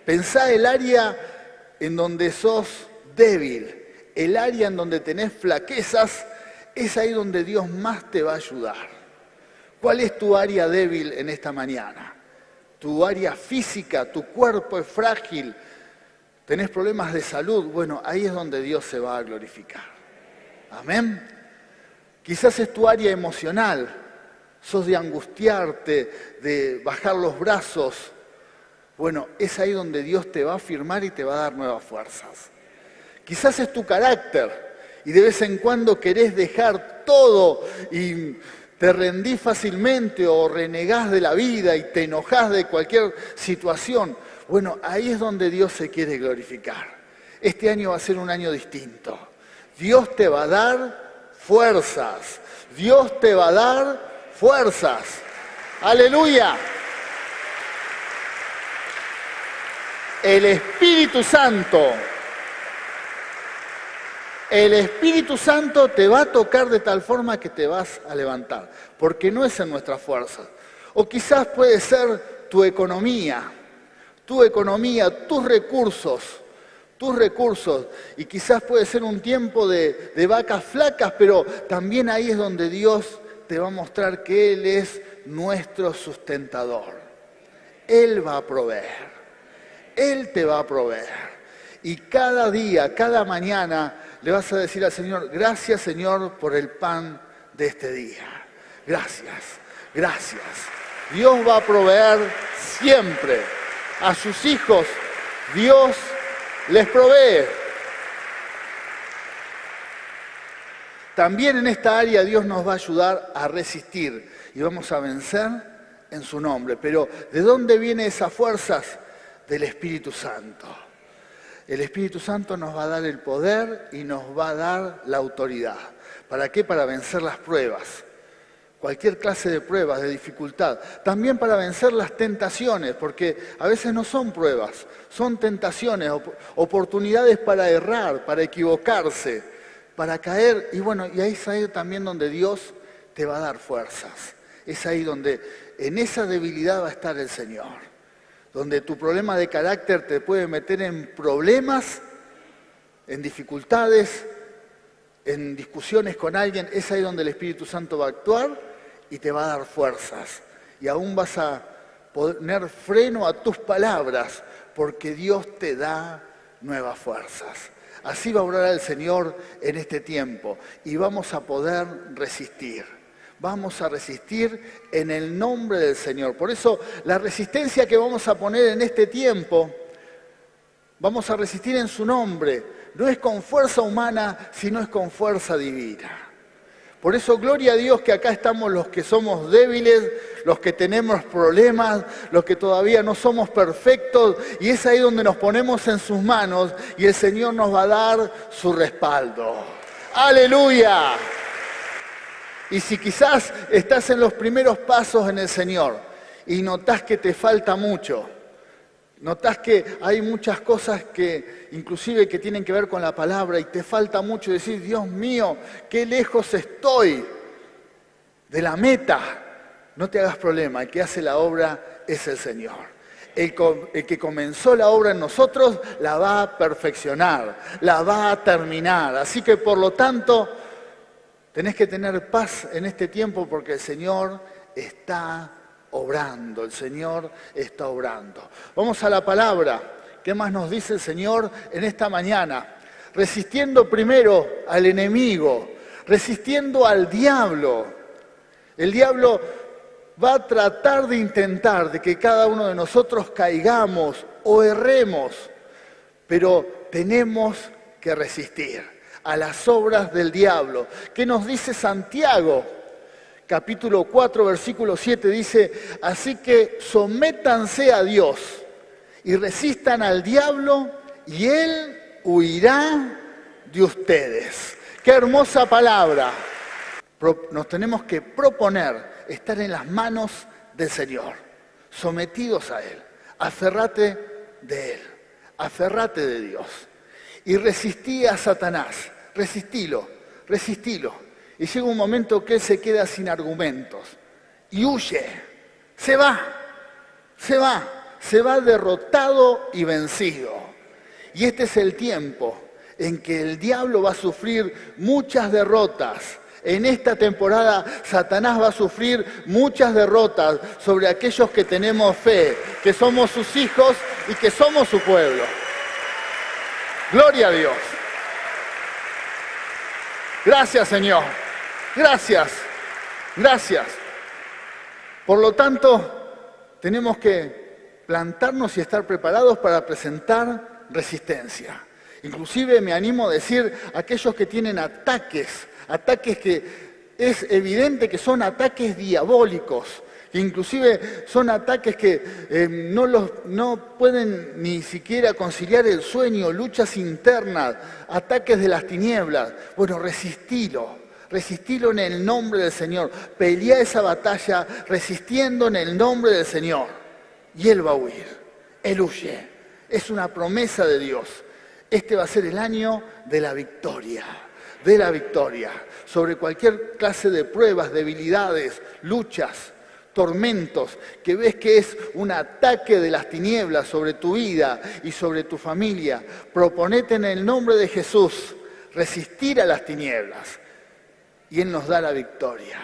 Pensá el área en donde sos débil, el área en donde tenés flaquezas, es ahí donde Dios más te va a ayudar. ¿Cuál es tu área débil en esta mañana? Tu área física, tu cuerpo es frágil, tenés problemas de salud, bueno, ahí es donde Dios se va a glorificar. Amén. Quizás es tu área emocional, sos de angustiarte, de bajar los brazos. Bueno, es ahí donde Dios te va a afirmar y te va a dar nuevas fuerzas. Quizás es tu carácter y de vez en cuando querés dejar todo y te rendís fácilmente o renegás de la vida y te enojás de cualquier situación. Bueno, ahí es donde Dios se quiere glorificar. Este año va a ser un año distinto. Dios te va a dar fuerzas. Dios te va a dar fuerzas. ¡Aleluya! El Espíritu Santo te va a tocar de tal forma que te vas a levantar, porque no es en nuestras fuerzas. O quizás puede ser tu economía, tus recursos, y quizás puede ser un tiempo de vacas flacas, pero también ahí es donde Dios te va a mostrar que Él es nuestro sustentador. Él va a proveer. Él te va a proveer. Y cada día, cada mañana, le vas a decir al Señor, gracias Señor por el pan de este día. Gracias, gracias. Dios va a proveer siempre. A sus hijos, Dios les provee. También en esta área Dios nos va a ayudar a resistir y vamos a vencer en su nombre. Pero ¿de dónde vienen esas fuerzas? Del Espíritu Santo. El Espíritu Santo nos va a dar el poder y nos va a dar la autoridad. ¿Para qué? Para vencer las pruebas. Cualquier clase de pruebas, de dificultad. También para vencer las tentaciones, porque a veces no son pruebas, son tentaciones, oportunidades para errar, para equivocarse, para caer. Y bueno, y ahí es ahí también donde Dios te va a dar fuerzas. Es ahí donde en esa debilidad va a estar el Señor. Donde tu problema de carácter te puede meter en problemas, en dificultades, en discusiones con alguien, es ahí donde el Espíritu Santo va a actuar y te va a dar fuerzas. Y aún vas a poner freno a tus palabras, porque Dios te da nuevas fuerzas. Así va a obrar el Señor en este tiempo y vamos a poder resistir. Vamos a resistir en el nombre del Señor. Por eso la resistencia que vamos a poner en este tiempo, vamos a resistir en su nombre. No es con fuerza humana, sino es con fuerza divina. Por eso gloria a Dios que acá estamos los que somos débiles, los que tenemos problemas, los que todavía no somos perfectos. Y es ahí donde nos ponemos en sus manos y el Señor nos va a dar su respaldo. ¡Aleluya! Y si quizás estás en los primeros pasos en el Señor y notás que te falta mucho, notás que hay muchas cosas que inclusive que tienen que ver con la palabra y te falta mucho decir, Dios mío, qué lejos estoy de la meta, no te hagas problema, el que hace la obra es el Señor. El que comenzó la obra en nosotros la va a perfeccionar, la va a terminar. Así que por lo tanto, tenés que tener paz en este tiempo porque el Señor está obrando, el Señor está obrando. Vamos a la palabra. ¿Qué más nos dice el Señor en esta mañana? Resistiendo primero al enemigo, resistiendo al diablo. El diablo va a tratar de intentar de que cada uno de nosotros caigamos o erremos, pero tenemos que resistir a las obras del diablo. ¿Qué nos dice Santiago? Capítulo 4, versículo 7 dice, así que sométanse a Dios y resistan al diablo y Él huirá de ustedes. ¡Qué hermosa palabra! Nos tenemos que proponer estar en las manos del Señor, sometidos a Él. Aferrate de Él, aferrate de Dios. Y resistí a Satanás, resistilo. Y llega un momento que él se queda sin argumentos y huye, se va, se va derrotado y vencido. Y este es el tiempo en que el diablo va a sufrir muchas derrotas. En esta temporada Satanás va a sufrir muchas derrotas sobre aquellos que tenemos fe, que somos sus hijos y que somos su pueblo. Gloria a Dios. Gracias, Señor. Gracias. Gracias. Por lo tanto, tenemos que plantarnos y estar preparados para presentar resistencia. Inclusive me animo a decir aquellos que tienen ataques que es evidente que son ataques diabólicos, que inclusive son ataques que no pueden ni siquiera conciliar el sueño, luchas internas, ataques de las tinieblas. Bueno, resistilo en el nombre del Señor, pelea esa batalla resistiendo en el nombre del Señor y Él va a huir, Él huye, es una promesa de Dios. Este va a ser el año de la victoria sobre cualquier clase de pruebas, debilidades, luchas, tormentos, que ves que es un ataque de las tinieblas sobre tu vida y sobre tu familia. Proponete en el nombre de Jesús resistir a las tinieblas y Él nos da la victoria.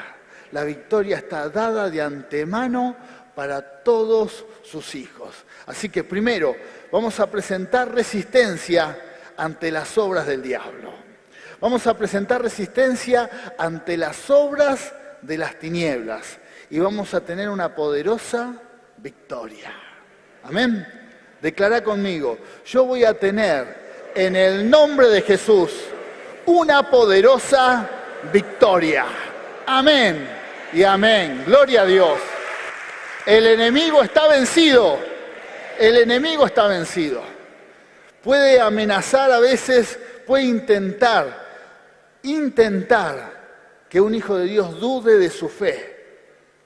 La victoria está dada de antemano para todos sus hijos. Así que primero vamos a presentar resistencia ante las obras del diablo. Vamos a presentar resistencia ante las obras de las tinieblas y vamos a tener una poderosa victoria. Amén. Declará conmigo, yo voy a tener en el nombre de Jesús una poderosa victoria. Amén y amén. Gloria a Dios. El enemigo está vencido. El enemigo está vencido. Puede amenazar a veces, puede intentar que un hijo de Dios dude de su fe.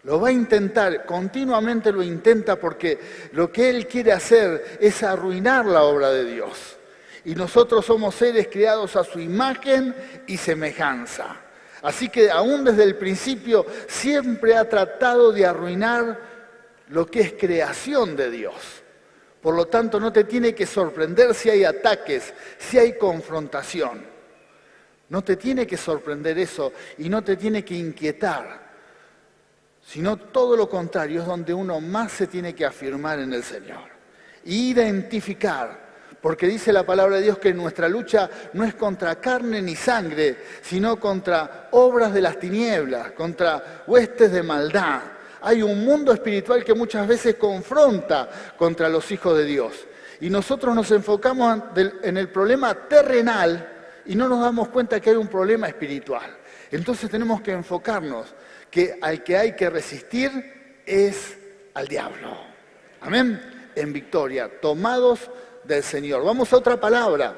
Lo va a intentar, continuamente lo intenta porque lo que él quiere hacer es arruinar la obra de Dios. Y nosotros somos seres creados a su imagen y semejanza. Así que aún desde el principio siempre ha tratado de arruinar lo que es creación de Dios. Por lo tanto, no te tiene que sorprender si hay ataques, si hay confrontación. No te tiene que sorprender eso y no te tiene que inquietar, sino todo lo contrario, es donde uno más se tiene que afirmar en el Señor. Identificar, porque dice la palabra de Dios que nuestra lucha no es contra carne ni sangre, sino contra obras de las tinieblas, contra huestes de maldad. Hay un mundo espiritual que muchas veces confronta contra los hijos de Dios. Y nosotros nos enfocamos en el problema terrenal y no nos damos cuenta que hay un problema espiritual. Entonces tenemos que enfocarnos que al que hay que resistir es al diablo. Amén. En victoria, tomados del Señor. Vamos a otra palabra.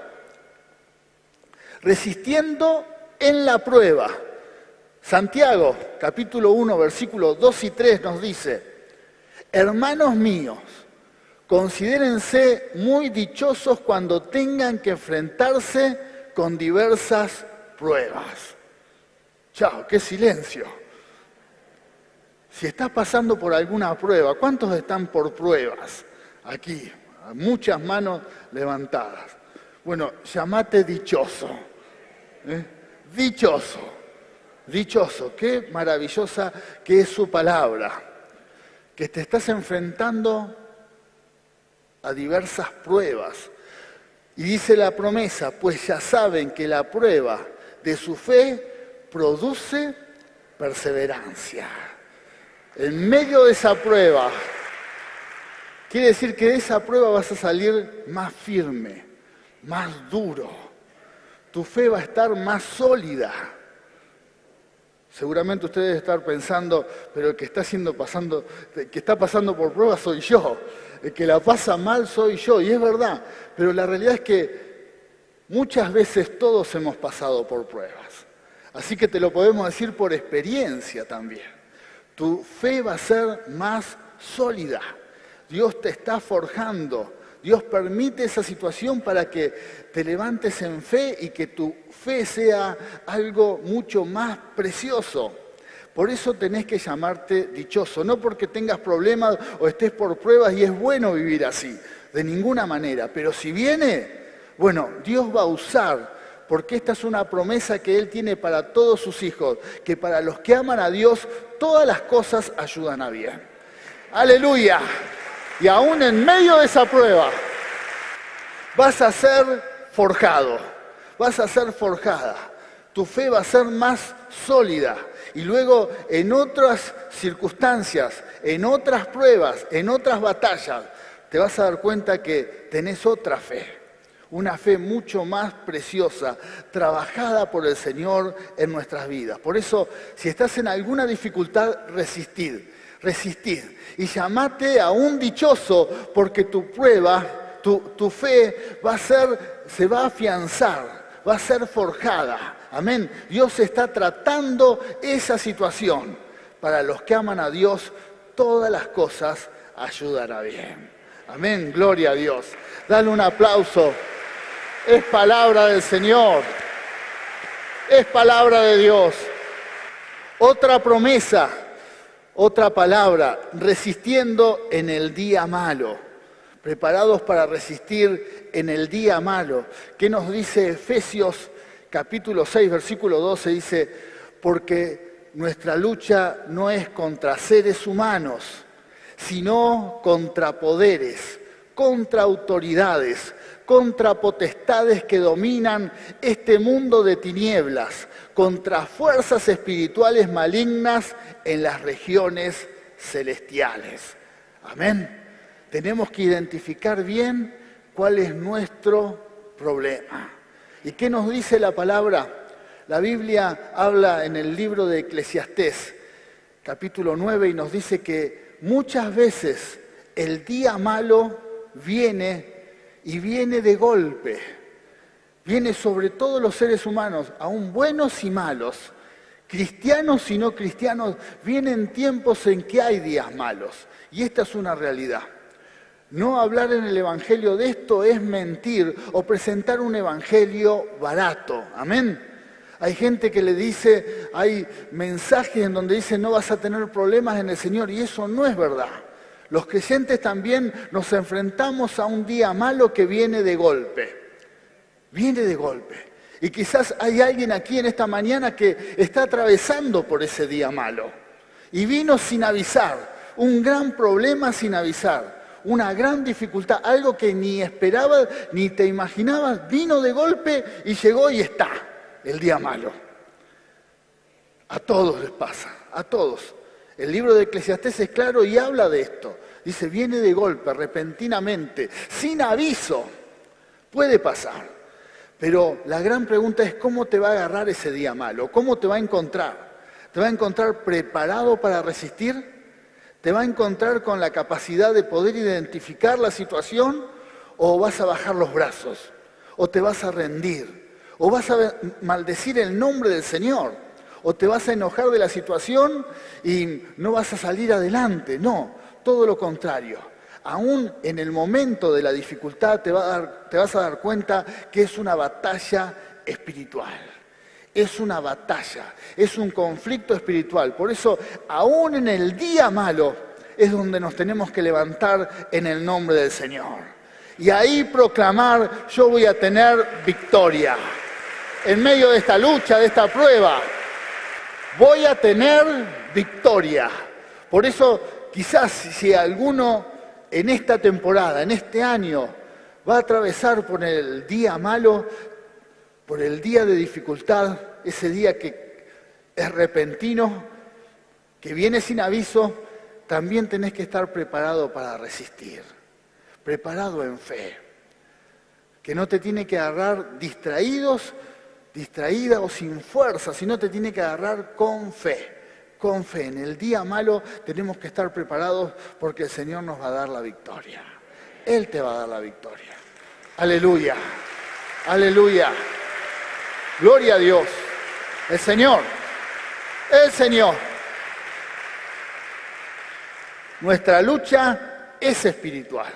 Resistiendo en la prueba. Santiago, capítulo 1, versículos 2 y 3 nos dice: hermanos míos, considérense muy dichosos cuando tengan que enfrentarse con diversas pruebas. Chao, qué silencio. Si estás pasando por alguna prueba, ¿cuántos están por pruebas? Aquí, muchas manos levantadas. Bueno, llamate dichoso. Dichoso, qué maravillosa que es su palabra. Que te estás enfrentando a diversas pruebas. Y dice la promesa, pues ya saben que la prueba de su fe produce perseverancia. En medio de esa prueba, quiere decir que de esa prueba vas a salir más firme, más duro. Tu fe va a estar más sólida. Seguramente ustedes deben estar pensando, pero el que está pasando por pruebas soy yo. El que la pasa mal soy yo. Y es verdad, pero la realidad es que muchas veces todos hemos pasado por pruebas. Así que te lo podemos decir por experiencia también. Tu fe va a ser más sólida. Dios te está forjando. Dios permite esa situación para que te levantes en fe y que tu fe sea algo mucho más precioso. Por eso tenés que llamarte dichoso, no porque tengas problemas o estés por pruebas y es bueno vivir así, de ninguna manera. Pero si viene, bueno, Dios va a usar, porque esta es una promesa que Él tiene para todos sus hijos, que para los que aman a Dios, todas las cosas ayudan a bien. ¡Aleluya! Y aún en medio de esa prueba, vas a ser forjado, vas a ser forjada. Tu fe va a ser más sólida. Y luego en otras circunstancias, en otras pruebas, en otras batallas, te vas a dar cuenta que tenés otra fe. Una fe mucho más preciosa, trabajada por el Señor en nuestras vidas. Por eso, si estás en alguna dificultad, resistid. Y llamate a un dichoso, porque tu prueba, tu fe se va a afianzar, va a ser forjada. Amén. Dios está tratando esa situación. Para los que aman a Dios, todas las cosas ayudan a bien. Amén. Gloria a Dios. Dale un aplauso. Es palabra del Señor. Es palabra de Dios. Otra promesa, otra palabra, resistiendo en el día malo. Preparados para resistir en el día malo. ¿Qué nos dice Efesios capítulo 6, versículo 12? Dice, porque nuestra lucha no es contra seres humanos, sino contra poderes, contra autoridades, contra potestades que dominan este mundo de tinieblas, contra fuerzas espirituales malignas en las regiones celestiales. Amén. Tenemos que identificar bien cuál es nuestro problema. ¿Y qué nos dice la palabra? La Biblia habla en el libro de Eclesiastés, capítulo 9, y nos dice que muchas veces el día malo viene y viene de golpe. Viene sobre todos los seres humanos, aún buenos y malos, cristianos y no cristianos. Vienen tiempos en que hay días malos, y esta es una realidad. No hablar en el Evangelio de esto es mentir o presentar un Evangelio barato. Amén. Hay gente que le dice, hay mensajes en donde dice no vas a tener problemas en el Señor, y eso no es verdad. Los creyentes también nos enfrentamos a un día malo que viene de golpe. Viene de golpe. Y quizás hay alguien aquí en esta mañana que está atravesando por ese día malo. Y vino sin avisar, un gran problema sin avisar. Una gran dificultad, algo que ni esperabas ni te imaginabas, vino de golpe y llegó y está el día malo. A todos les pasa, a todos. El libro de Eclesiastés es claro y habla de esto. Dice, viene de golpe, repentinamente, sin aviso. Puede pasar. Pero la gran pregunta es cómo te va a agarrar ese día malo, cómo te va a encontrar. ¿Te va a encontrar preparado para resistir? ¿Te va a encontrar con la capacidad de poder identificar la situación? ¿O vas a bajar los brazos? ¿O te vas a rendir? ¿O vas a maldecir el nombre del Señor? ¿O te vas a enojar de la situación y no vas a salir adelante? No, todo lo contrario. Aún en el momento de la dificultad te vas a dar cuenta que es una batalla espiritual. Es una batalla, es un conflicto espiritual. Por eso, aún en el día malo, es donde nos tenemos que levantar en el nombre del Señor. Y ahí proclamar, yo voy a tener victoria. En medio de esta lucha, de esta prueba, voy a tener victoria. Por eso, quizás si alguno en esta temporada, en este año, va a atravesar por el día malo, por el día de dificultad, ese día que es repentino, que viene sin aviso, también tenés que estar preparado para resistir, preparado en fe, que no te tiene que agarrar distraída o sin fuerza, sino te tiene que agarrar con fe. Con fe, en el día malo tenemos que estar preparados porque el Señor nos va a dar la victoria. Él te va a dar la victoria. Aleluya, aleluya. Gloria a Dios. El Señor. Nuestra lucha es espiritual.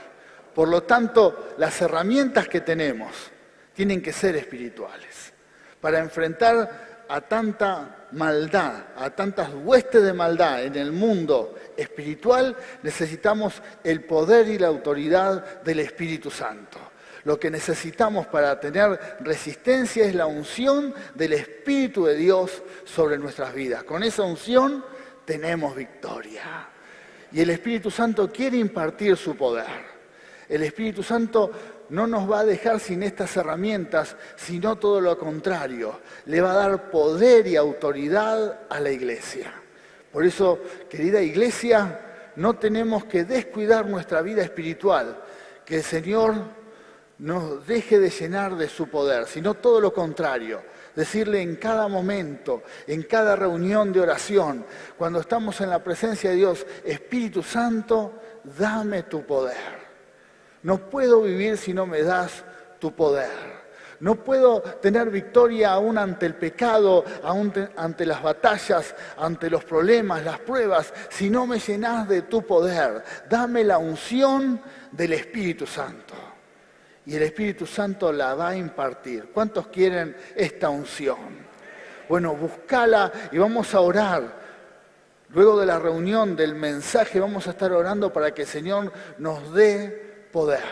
Por lo tanto, las herramientas que tenemos tienen que ser espirituales. Para enfrentar a tanta maldad, a tantas huestes de maldad en el mundo espiritual, necesitamos el poder y la autoridad del Espíritu Santo. Lo que necesitamos para tener resistencia es la unción del Espíritu de Dios sobre nuestras vidas. Con esa unción tenemos victoria. Y el Espíritu Santo quiere impartir su poder. El Espíritu Santo no nos va a dejar sin estas herramientas, sino todo lo contrario. Le va a dar poder y autoridad a la iglesia. Por eso, querida iglesia, no tenemos que descuidar nuestra vida espiritual. Que el Señor nos deje de llenar de su poder, sino todo lo contrario. Decirle en cada momento, en cada reunión de oración, cuando estamos en la presencia de Dios, Espíritu Santo, dame tu poder. No puedo vivir si no me das tu poder. No puedo tener victoria aún ante el pecado, aún ante las batallas, ante los problemas, las pruebas, si no me llenas de tu poder. Dame la unción del Espíritu Santo. Y el Espíritu Santo la va a impartir. ¿Cuántos quieren esta unción? Bueno, búscala y vamos a orar. Luego de la reunión, del mensaje, vamos a estar orando para que el Señor nos dé poder.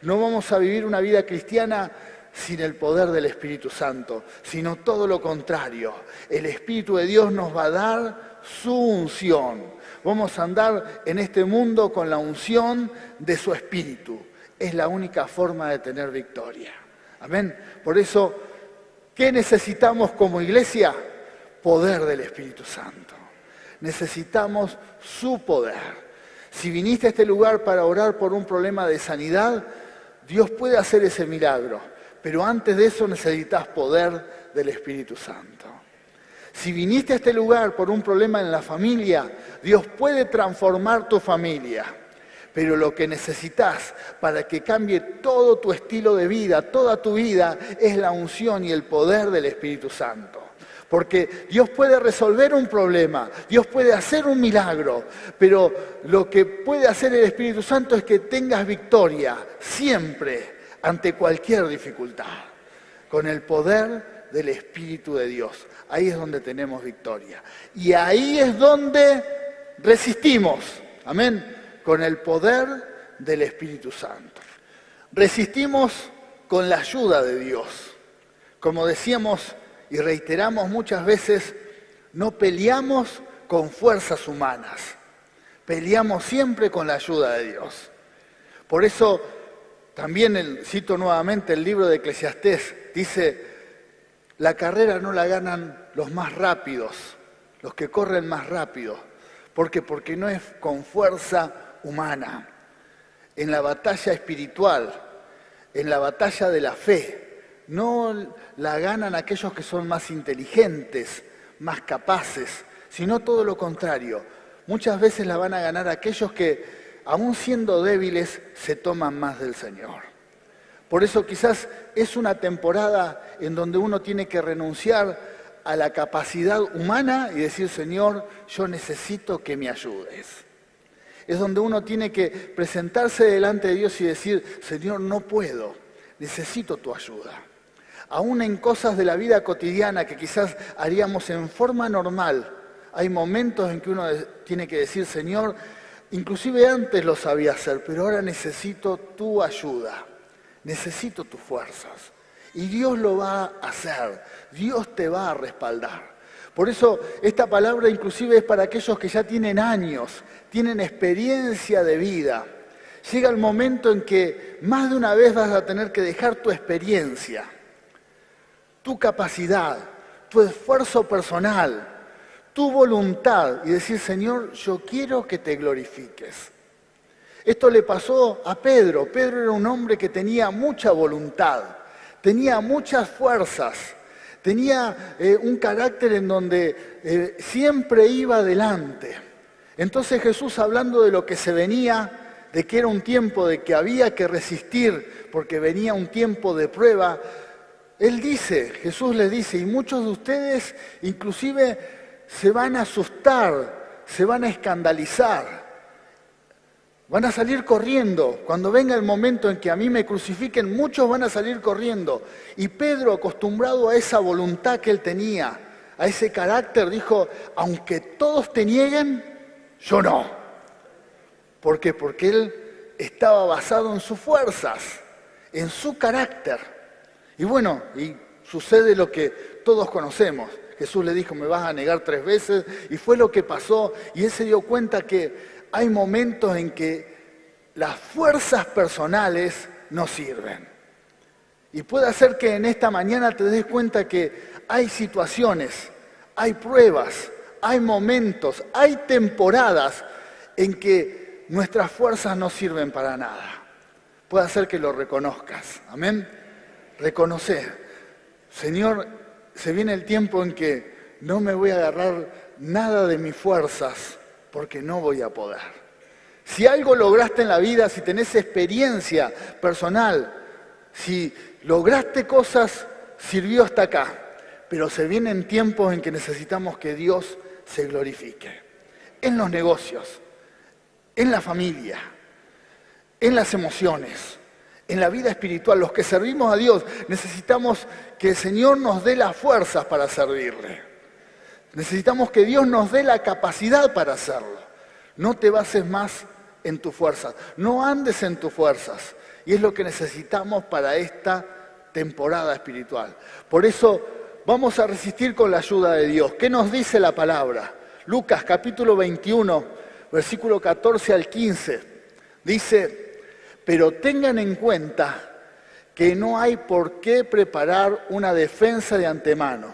No vamos a vivir una vida cristiana sin el poder del Espíritu Santo, sino todo lo contrario. El Espíritu de Dios nos va a dar su unción. Vamos a andar en este mundo con la unción de su Espíritu. Es la única forma de tener victoria. Amén. Por eso, ¿qué necesitamos como iglesia? Poder del Espíritu Santo. Necesitamos su poder. Si viniste a este lugar para orar por un problema de sanidad, Dios puede hacer ese milagro. Pero antes de eso necesitas poder del Espíritu Santo. Si viniste a este lugar por un problema en la familia, Dios puede transformar tu familia. Pero lo que necesitas para que cambie todo tu estilo de vida, toda tu vida, es la unción y el poder del Espíritu Santo. Porque Dios puede resolver un problema, Dios puede hacer un milagro, pero lo que puede hacer el Espíritu Santo es que tengas victoria siempre ante cualquier dificultad. Con el poder del Espíritu de Dios. Ahí es donde tenemos victoria. Y ahí es donde resistimos. Amén. Con el poder del Espíritu Santo. Resistimos con la ayuda de Dios. Como decíamos y reiteramos muchas veces, no peleamos con fuerzas humanas. Peleamos siempre con la ayuda de Dios. Por eso, también cito nuevamente el libro de Eclesiastés, dice, la carrera no la ganan los más rápidos, los que corren más rápido. ¿Por qué? Porque no es con fuerza humana. En la batalla espiritual, en la batalla de la fe, no la ganan aquellos que son más inteligentes, más capaces, sino todo lo contrario. Muchas veces la van a ganar aquellos que, aún siendo débiles, se toman más del Señor. Por eso quizás es una temporada en donde uno tiene que renunciar a la capacidad humana y decir, Señor, yo necesito que me ayudes. Es donde uno tiene que presentarse delante de Dios y decir, Señor, no puedo, necesito tu ayuda. Aún en cosas de la vida cotidiana que quizás haríamos en forma normal, hay momentos en que uno tiene que decir, Señor, inclusive antes lo sabía hacer, pero ahora necesito tu ayuda, necesito tus fuerzas. Y Dios lo va a hacer, Dios te va a respaldar. Por eso esta palabra inclusive es para aquellos que ya tienen años, tienen experiencia de vida. Llega el momento en que más de una vez vas a tener que dejar tu experiencia, tu capacidad, tu esfuerzo personal, tu voluntad y decir, Señor, yo quiero que te glorifiques. Esto le pasó a Pedro. Pedro era un hombre que tenía mucha voluntad, tenía muchas fuerzas, tenía un carácter en donde siempre iba adelante. Entonces Jesús, hablando de lo que se venía, de que era un tiempo de que había que resistir, porque venía un tiempo de prueba, Jesús les dice, y muchos de ustedes inclusive se van a asustar, se van a escandalizar, van a salir corriendo. Cuando venga el momento en que a mí me crucifiquen, muchos van a salir corriendo. Y Pedro, acostumbrado a esa voluntad que él tenía, a ese carácter, dijo, aunque todos te nieguen, yo no. ¿Por qué? Porque él estaba basado en sus fuerzas, en su carácter. Y bueno, y sucede lo que todos conocemos. Jesús le dijo, me vas a negar 3 veces, y fue lo que pasó. Y él se dio cuenta que hay momentos en que las fuerzas personales no sirven. Y puede ser que en esta mañana te des cuenta que hay situaciones, hay pruebas, hay momentos, hay temporadas en que nuestras fuerzas no sirven para nada. Puede ser que lo reconozcas. Amén. Reconocer. Señor, se viene el tiempo en que no me voy a agarrar nada de mis fuerzas porque no voy a poder. Si algo lograste en la vida, si tenés experiencia personal, si lograste cosas, sirvió hasta acá. Pero se vienen tiempos en que necesitamos que Dios se glorifique. En los negocios, en la familia, en las emociones, en la vida espiritual. Los que servimos a Dios necesitamos que el Señor nos dé las fuerzas para servirle. Necesitamos que Dios nos dé la capacidad para hacerlo. No te bases más en tus fuerzas, no andes en tus fuerzas. Y es lo que necesitamos para esta temporada espiritual. Por eso vamos a resistir con la ayuda de Dios. ¿Qué nos dice la palabra? Lucas capítulo 21, versículo 14 al 15. Dice, pero tengan en cuenta que no hay por qué preparar una defensa de antemano,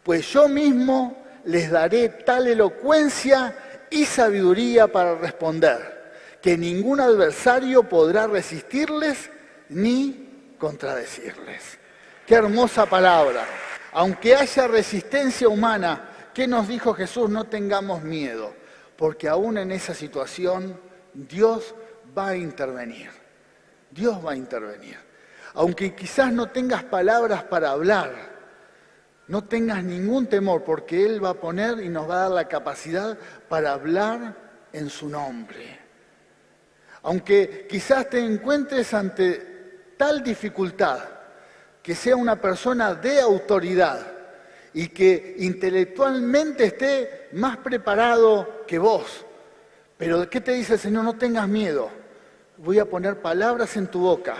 pues yo mismo les daré tal elocuencia y sabiduría para responder, que ningún adversario podrá resistirles ni contradecirles. Qué hermosa palabra. Aunque haya resistencia humana, ¿qué nos dijo Jesús? No tengamos miedo, porque aún en esa situación Dios va a intervenir. Dios va a intervenir. Aunque quizás no tengas palabras para hablar, no tengas ningún temor, porque Él va a poner y nos va a dar la capacidad para hablar en su nombre. Aunque quizás te encuentres ante tal dificultad, que sea una persona de autoridad y que intelectualmente esté más preparado que vos. Pero ¿qué te dice el Señor? No tengas miedo. Voy a poner palabras en tu boca.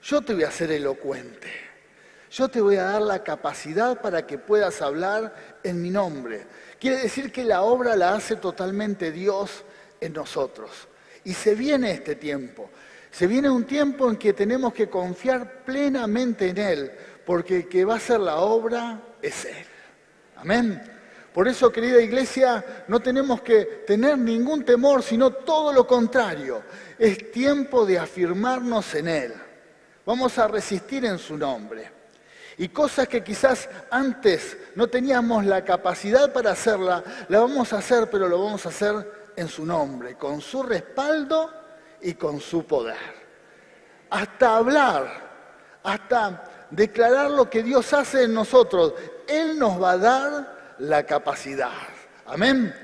Yo te voy a hacer elocuente. Yo te voy a dar la capacidad para que puedas hablar en mi nombre. Quiere decir que la obra la hace totalmente Dios en nosotros. Y se viene este tiempo. Se viene un tiempo en que tenemos que confiar plenamente en Él, porque el que va a hacer la obra es Él. Amén. Por eso, querida iglesia, no tenemos que tener ningún temor, sino todo lo contrario. Es tiempo de afirmarnos en Él. Vamos a resistir en su nombre. Y cosas que quizás antes no teníamos la capacidad para hacerla, la vamos a hacer, pero lo vamos a hacer en su nombre, con su respaldo y con su poder. Hasta hablar, hasta declarar lo que Dios hace en nosotros, Él nos va a dar la capacidad. Amén.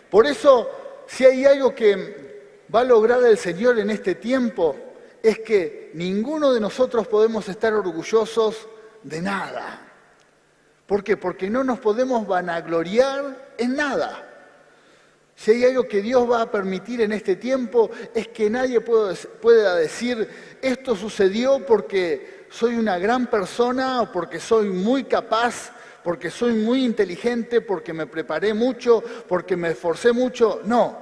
Por eso, si hay algo que va a lograr el Señor en este tiempo, es que ninguno de nosotros podemos estar orgullosos de nada. ¿Por qué? Porque no nos podemos vanagloriar en nada. Si hay algo que Dios va a permitir en este tiempo, es que nadie pueda decir, esto sucedió porque soy una gran persona, o porque soy muy capaz, porque soy muy inteligente, porque me preparé mucho, porque me esforcé mucho. No,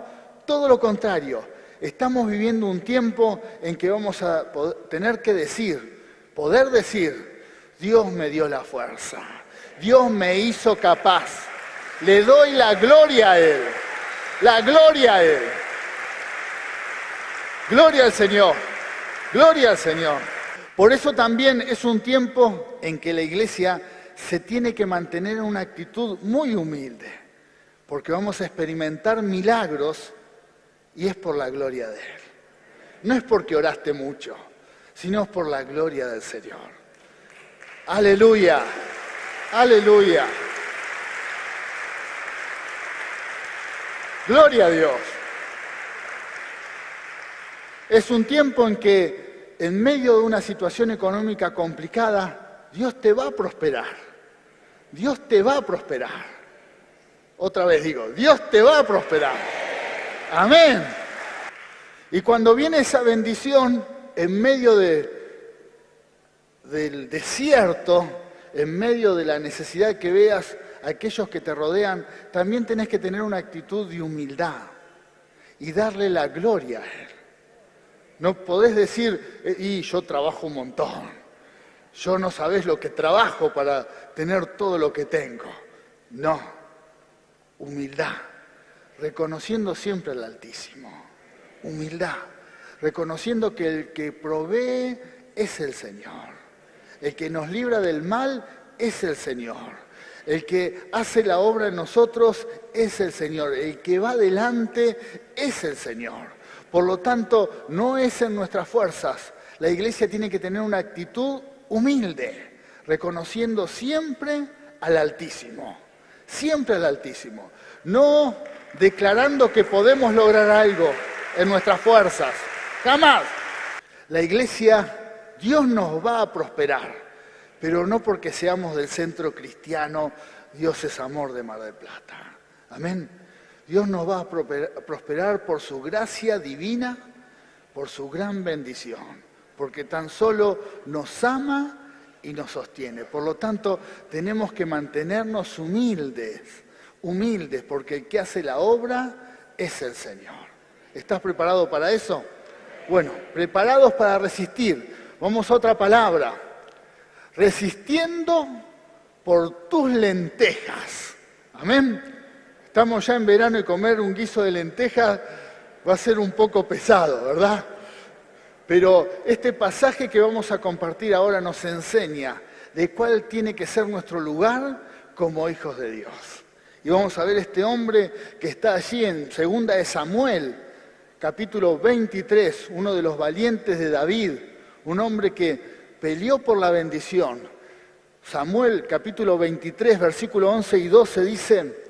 todo lo contrario. Estamos viviendo un tiempo en que vamos a tener que poder decir, Dios me dio la fuerza, Dios me hizo capaz, le doy la gloria a Él. La gloria a Él. Gloria al Señor. Gloria al Señor. Por eso también es un tiempo en que la iglesia se tiene que mantener en una actitud muy humilde, porque vamos a experimentar milagros y es por la gloria de Él. No es porque oraste mucho, sino es por la gloria del Señor. Aleluya. Aleluya. Gloria a Dios. Es un tiempo en que en medio de una situación económica complicada, Dios te va a prosperar. Dios te va a prosperar. Otra vez digo, Dios te va a prosperar. Amén. Y cuando viene esa bendición en medio del desierto, en medio de la necesidad que veas a aquellos que te rodean, también tenés que tener una actitud de humildad y darle la gloria a Él. No podés decir, y yo trabajo un montón, yo no sabés lo que trabajo para tener todo lo que tengo. No, humildad, reconociendo siempre al Altísimo. Humildad, reconociendo que el que provee es el Señor. El que nos libra del mal es el Señor. El que hace la obra en nosotros es el Señor. El que va adelante es el Señor. Por lo tanto, no es en nuestras fuerzas. La iglesia tiene que tener una actitud humilde, reconociendo siempre al Altísimo. Siempre al Altísimo. No declarando que podemos lograr algo en nuestras fuerzas. Jamás. La iglesia, Dios nos va a prosperar, pero no porque seamos del centro cristiano, Dios es amor de Mar del Plata. Amén. Dios nos va a prosperar por su gracia divina, por su gran bendición, porque tan solo nos ama y nos sostiene. Por lo tanto, tenemos que mantenernos humildes, porque el que hace la obra es el Señor. ¿Estás preparado para eso? Bueno, preparados para resistir. Vamos a otra palabra. Resistiendo por tus lentejas. Amén. Estamos ya en verano y comer un guiso de lentejas va a ser un poco pesado, ¿verdad? Pero este pasaje que vamos a compartir ahora nos enseña de cuál tiene que ser nuestro lugar como hijos de Dios. Y vamos a ver este hombre que está allí en 2 de Samuel, capítulo 23, uno de los valientes de David, un hombre que peleó por la bendición. Samuel, capítulo 23, versículo 11 y 12 dice: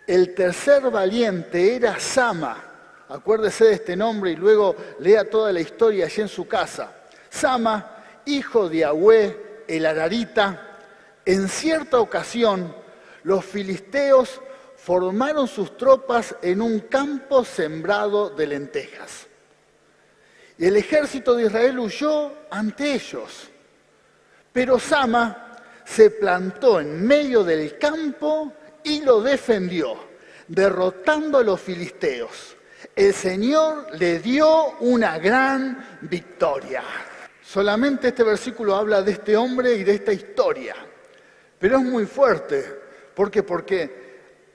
el tercer valiente era Sama. Acuérdese de este nombre y luego lea toda la historia allí en su casa. Sama, hijo de Agüé, el Ararita. En cierta ocasión, los filisteos formaron sus tropas en un campo sembrado de lentejas. Y el ejército de Israel huyó ante ellos. Pero Sama se plantó en medio del campo y lo defendió, derrotando a los filisteos. El Señor le dio una gran victoria. Solamente este versículo habla de este hombre y de esta historia. Pero es muy fuerte. ¿Por qué? Porque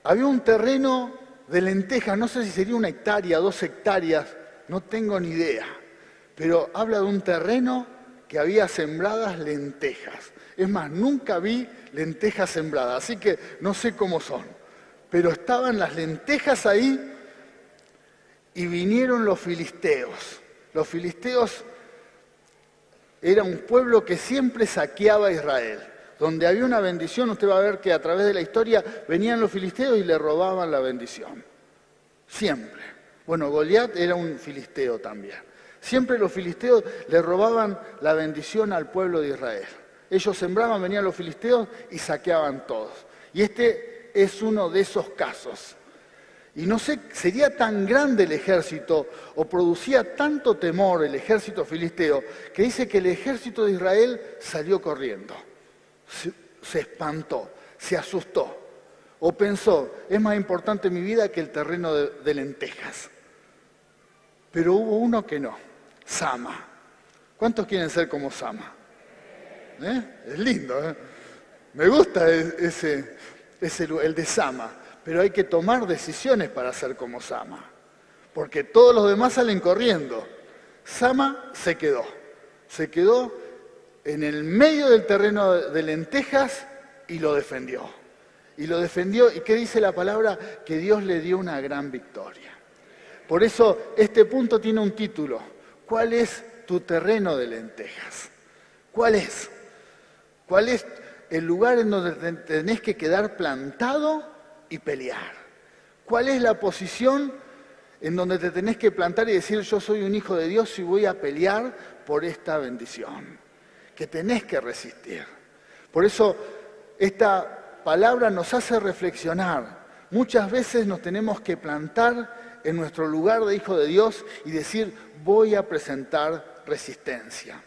había un terreno de lentejas, no sé si sería 1 hectárea, 2 hectáreas, no tengo ni idea. Pero habla de un terreno que había sembradas lentejas. Es más, nunca vi lentejas sembradas, así que no sé cómo son. Pero estaban las lentejas ahí y vinieron los filisteos. Los filisteos era un pueblo que siempre saqueaba a Israel. Donde había una bendición, usted va a ver que a través de la historia venían los filisteos y le robaban la bendición. Siempre. Bueno, Goliat era un filisteo también. Siempre los filisteos le robaban la bendición al pueblo de Israel. Ellos sembraban, venían los filisteos y saqueaban todos. Y este es uno de esos casos. Y no sé, sería tan grande el ejército o producía tanto temor el ejército filisteo que dice que el ejército de Israel salió corriendo. Se espantó, se asustó o pensó, es más importante mi vida que el terreno de lentejas. Pero hubo uno que no, Sama. ¿Cuántos quieren ser como Sama? Es lindo, ¿eh? Me gusta el de Sama, pero hay que tomar decisiones para ser como Sama, porque todos los demás salen corriendo. Sama se quedó en el medio del terreno de lentejas y lo defendió. Y lo defendió, ¿y qué dice la palabra? Que Dios le dio una gran victoria. Por eso este punto tiene un título. ¿Cuál es tu terreno de lentejas? ¿Cuál es? ¿Cuál es el lugar en donde tenés que quedar plantado y pelear? ¿Cuál es la posición en donde te tenés que plantar y decir yo soy un hijo de Dios y voy a pelear por esta bendición? Que tenés que resistir. Por eso esta palabra nos hace reflexionar. Muchas veces nos tenemos que plantar en nuestro lugar de hijo de Dios y decir, voy a presentar resistencia.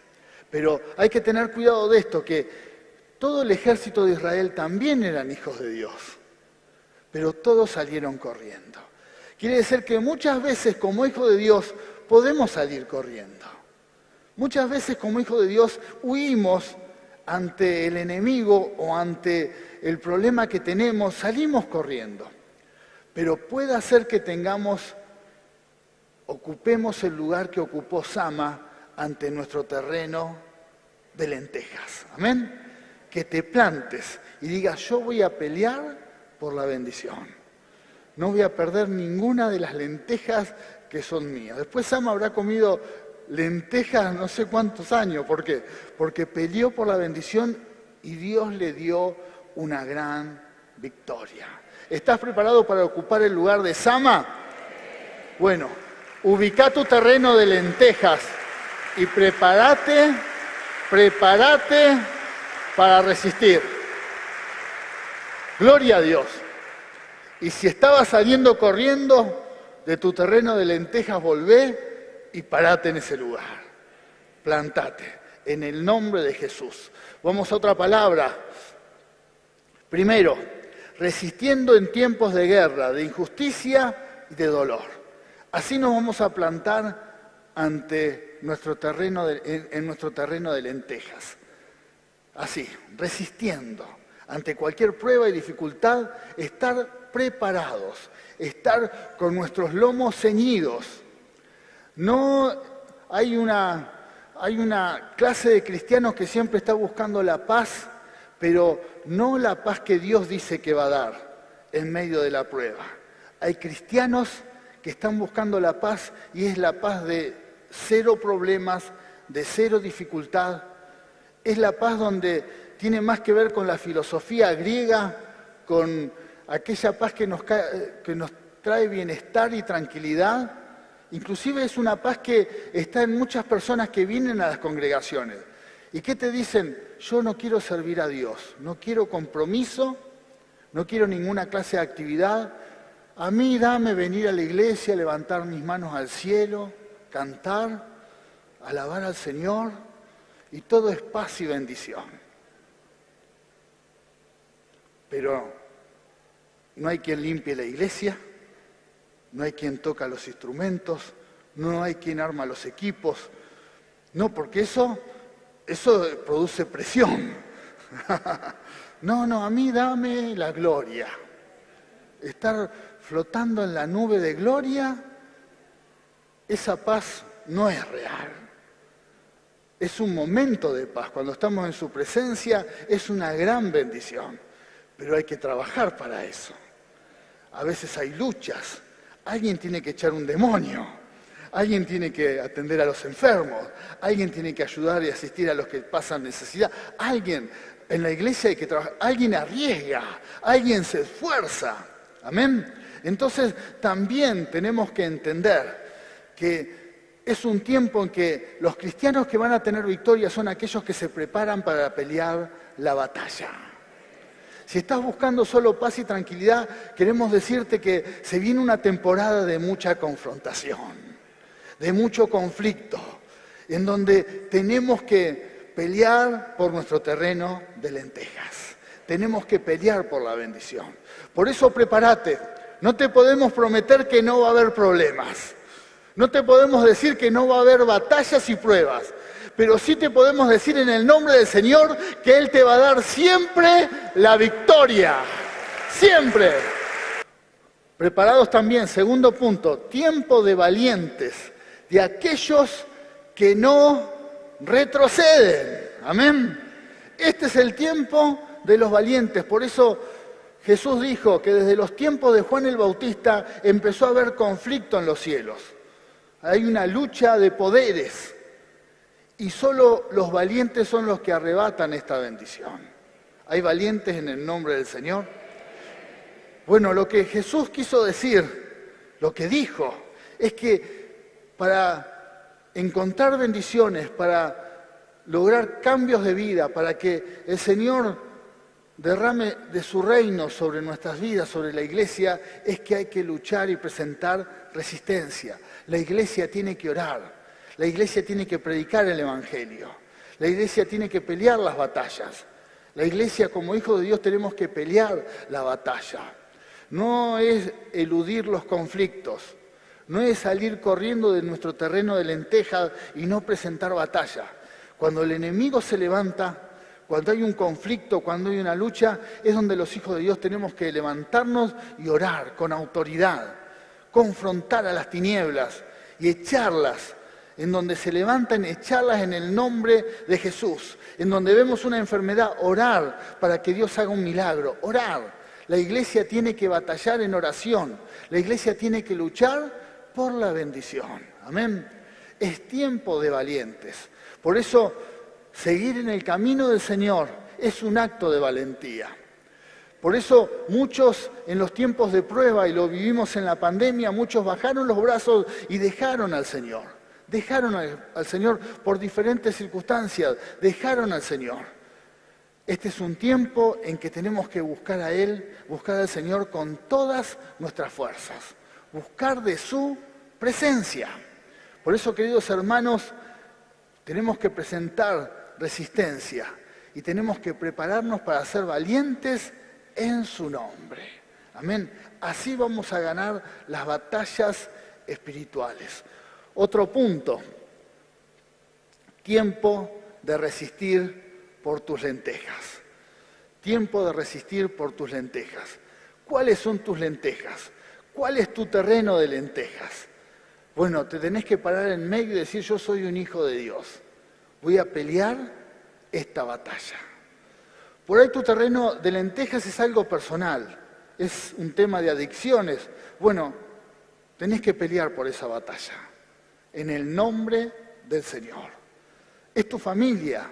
Pero hay que tener cuidado de esto, que todo el ejército de Israel también eran hijos de Dios, pero todos salieron corriendo. Quiere decir que muchas veces como hijo de Dios podemos salir corriendo. Muchas veces como hijo de Dios huimos ante el enemigo o ante el problema que tenemos, salimos corriendo. Pero puede ser que ocupemos el lugar que ocupó Sama ante nuestro terreno de lentejas. Amén. Que te plantes y digas, yo voy a pelear por la bendición. No voy a perder ninguna de las lentejas que son mías. Después Sama habrá comido lentejas no sé cuántos años. ¿Por qué? Porque peleó por la bendición y Dios le dio una gran victoria. ¿Estás preparado para ocupar el lugar de Sama? Bueno, ubica tu terreno de lentejas y prepárate para resistir. Gloria a Dios. Y si estabas saliendo corriendo de tu terreno de lentejas, volvé y parate en ese lugar. Plantate en el nombre de Jesús. Vamos a otra palabra. Primero, resistiendo en tiempos de guerra, de injusticia y de dolor. Así nos vamos a plantar ante nuestro terreno en nuestro terreno de lentejas. Así, resistiendo ante cualquier prueba y dificultad, estar preparados, estar con nuestros lomos ceñidos. No hay una clase de cristianos que siempre está buscando la paz, pero no la paz que Dios dice que va a dar en medio de la prueba. Hay cristianos que están buscando la paz y es la paz de cero problemas, de cero dificultad. Es la paz donde tiene más que ver con la filosofía griega, con aquella paz que nos trae bienestar y tranquilidad. Inclusive es una paz que está en muchas personas que vienen a las congregaciones. ¿Y qué te dicen? Yo no quiero servir a Dios, no quiero compromiso, no quiero ninguna clase de actividad. A mí dame venir a la iglesia, levantar mis manos al cielo, cantar, alabar al Señor, y todo es paz y bendición. Pero no hay quien limpie la iglesia, no hay quien toca los instrumentos, no hay quien arma los equipos. No, porque eso produce presión. No, a mí dame la gloria. Estar flotando en la nube de gloria, esa paz no es real. Es un momento de paz. Cuando estamos en su presencia es una gran bendición. Pero hay que trabajar para eso. A veces hay luchas. Alguien tiene que echar un demonio. Alguien tiene que atender a los enfermos. Alguien tiene que ayudar y asistir a los que pasan necesidad. Alguien en la iglesia hay que trabajar. Alguien arriesga. Alguien se esfuerza. Amén. Entonces también tenemos que entender que es un tiempo en que los cristianos que van a tener victoria son aquellos que se preparan para pelear la batalla. Si estás buscando solo paz y tranquilidad, queremos decirte que se viene una temporada de mucha confrontación, de mucho conflicto, en donde tenemos que pelear por nuestro terreno de lentejas. Tenemos que pelear por la bendición. Por eso prepárate. No te podemos prometer que no va a haber problemas. No te podemos decir que no va a haber batallas y pruebas. Pero sí te podemos decir en el nombre del Señor que Él te va a dar siempre la victoria. Siempre. Preparados también, segundo punto, tiempo de valientes, de aquellos que no retroceden. Amén. Este es el tiempo de los valientes. Por eso Jesús dijo que desde los tiempos de Juan el Bautista empezó a haber conflicto en los cielos. Hay una lucha de poderes y solo los valientes son los que arrebatan esta bendición. ¿Hay valientes en el nombre del Señor? Bueno, lo que Jesús quiso decir, lo que dijo, es que para encontrar bendiciones, para lograr cambios de vida, para que el Señor derrame de su reino sobre nuestras vidas, sobre la iglesia, es que hay que luchar y presentar resistencia. La iglesia tiene que orar, la iglesia tiene que predicar el Evangelio, la iglesia tiene que pelear las batallas. La iglesia como hijos de Dios tenemos que pelear la batalla. No es eludir los conflictos, no es salir corriendo de nuestro terreno de lentejas y no presentar batalla. Cuando el enemigo se levanta, cuando hay un conflicto, cuando hay una lucha, es donde los hijos de Dios tenemos que levantarnos y orar con autoridad, confrontar a las tinieblas y echarlas. En donde se levantan, echarlas en el nombre de Jesús. En donde vemos una enfermedad, orar para que Dios haga un milagro, orar. La iglesia tiene que batallar en oración. La iglesia tiene que luchar por la bendición. Amén. Es tiempo de valientes. Por eso, seguir en el camino del Señor es un acto de valentía. Por eso muchos en los tiempos de prueba, y lo vivimos en la pandemia, muchos bajaron los brazos y dejaron al Señor. Dejaron al Señor por diferentes circunstancias, dejaron al Señor. Este es un tiempo en que tenemos que buscar a Él, buscar al Señor con todas nuestras fuerzas, buscar de su presencia. Por eso, queridos hermanos, tenemos que presentar resistencia y tenemos que prepararnos para ser valientes en su nombre. Amén. Así vamos a ganar las batallas espirituales. Otro punto, tiempo de resistir por tus lentejas. Tiempo de resistir por tus lentejas. ¿Cuáles son tus lentejas? ¿Cuál es tu terreno de lentejas? Bueno, te tenés que parar en medio y decir, yo soy un hijo de Dios. Voy a pelear esta batalla. Por ahí tu terreno de lentejas es algo personal, es un tema de adicciones. Bueno, tenés que pelear por esa batalla. En el nombre del Señor. Es tu familia,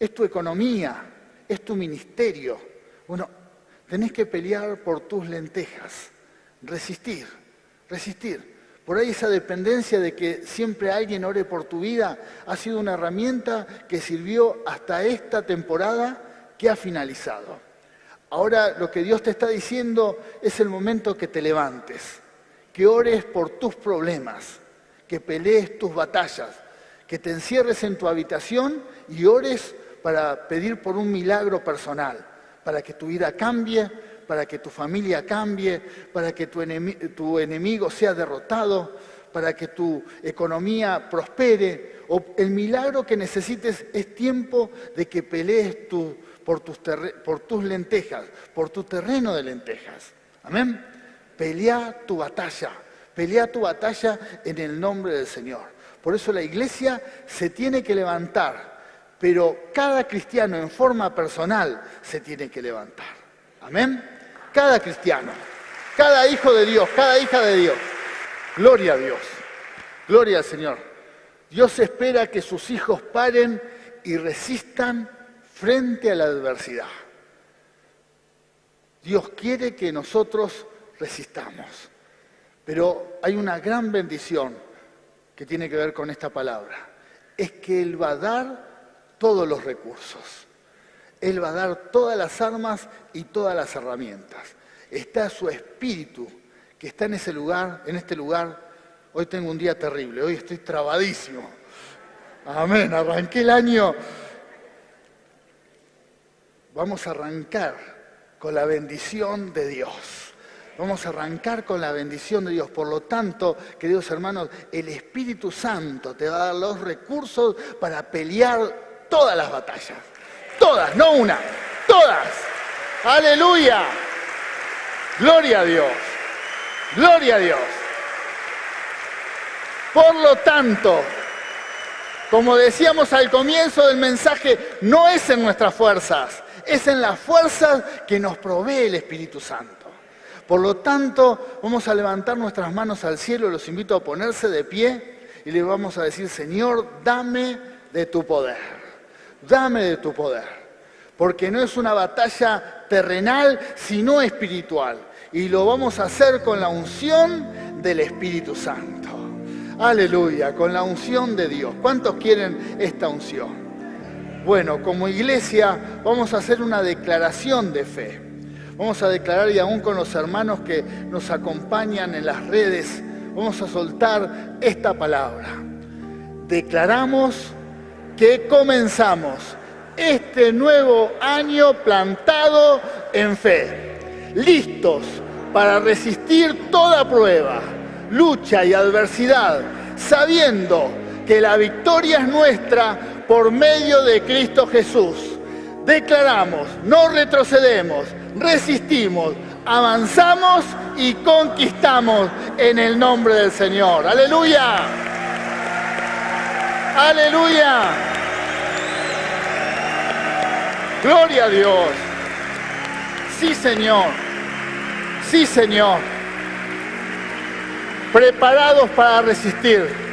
es tu economía, es tu ministerio. Bueno, tenés que pelear por tus lentejas, resistir, resistir. Por ahí esa dependencia de que siempre alguien ore por tu vida ha sido una herramienta que sirvió hasta esta temporada que ha finalizado. Ahora lo que Dios te está diciendo es el momento que te levantes, que ores por tus problemas, que pelees tus batallas, que te encierres en tu habitación y ores para pedir por un milagro personal, para que tu vida cambie, para que tu familia cambie, para que tu enemigo sea derrotado, para que tu economía prospere. O el milagro que necesites es tiempo de que pelees por tus lentejas, por tu terreno de lentejas. Amén. Pelea tu batalla. Pelea tu batalla en el nombre del Señor. Por eso la iglesia se tiene que levantar, pero cada cristiano en forma personal se tiene que levantar. Amén. Cada cristiano, cada hijo de Dios, cada hija de Dios. Gloria a Dios. Gloria al Señor. Dios espera que sus hijos paren y resistan frente a la adversidad. Dios quiere que nosotros resistamos. Pero hay una gran bendición que tiene que ver con esta palabra. Es que Él va a dar todos los recursos. Él va a dar todas las armas y todas las herramientas. Está su espíritu que está en ese lugar, en este lugar. Hoy tengo un día terrible, hoy estoy trabadísimo. Amén, arranqué el año. Vamos a arrancar con la bendición de Dios. Vamos a arrancar con la bendición de Dios. Por lo tanto, queridos hermanos, el Espíritu Santo te va a dar los recursos para pelear todas las batallas. Todas, no una, todas. ¡Aleluya! ¡Gloria a Dios! ¡Gloria a Dios! Por lo tanto, como decíamos al comienzo del mensaje, no es en nuestras fuerzas, es en las fuerzas que nos provee el Espíritu Santo. Por lo tanto, vamos a levantar nuestras manos al cielo, los invito a ponerse de pie y le vamos a decir, Señor, dame de tu poder, dame de tu poder, porque no es una batalla terrenal, sino espiritual, y lo vamos a hacer con la unción del Espíritu Santo. Aleluya, con la unción de Dios. ¿Cuántos quieren esta unción? Bueno, como iglesia vamos a hacer una declaración de fe. Vamos a declarar, y aún con los hermanos que nos acompañan en las redes, vamos a soltar esta palabra. Declaramos que comenzamos este nuevo año plantado en fe, listos para resistir toda prueba, lucha y adversidad, sabiendo que la victoria es nuestra por medio de Cristo Jesús. Declaramos, no retrocedemos, resistimos, avanzamos y conquistamos en el nombre del Señor. ¡Aleluya! ¡Aleluya! ¡Gloria a Dios! Sí, Señor. Sí, Señor. Preparados para resistir.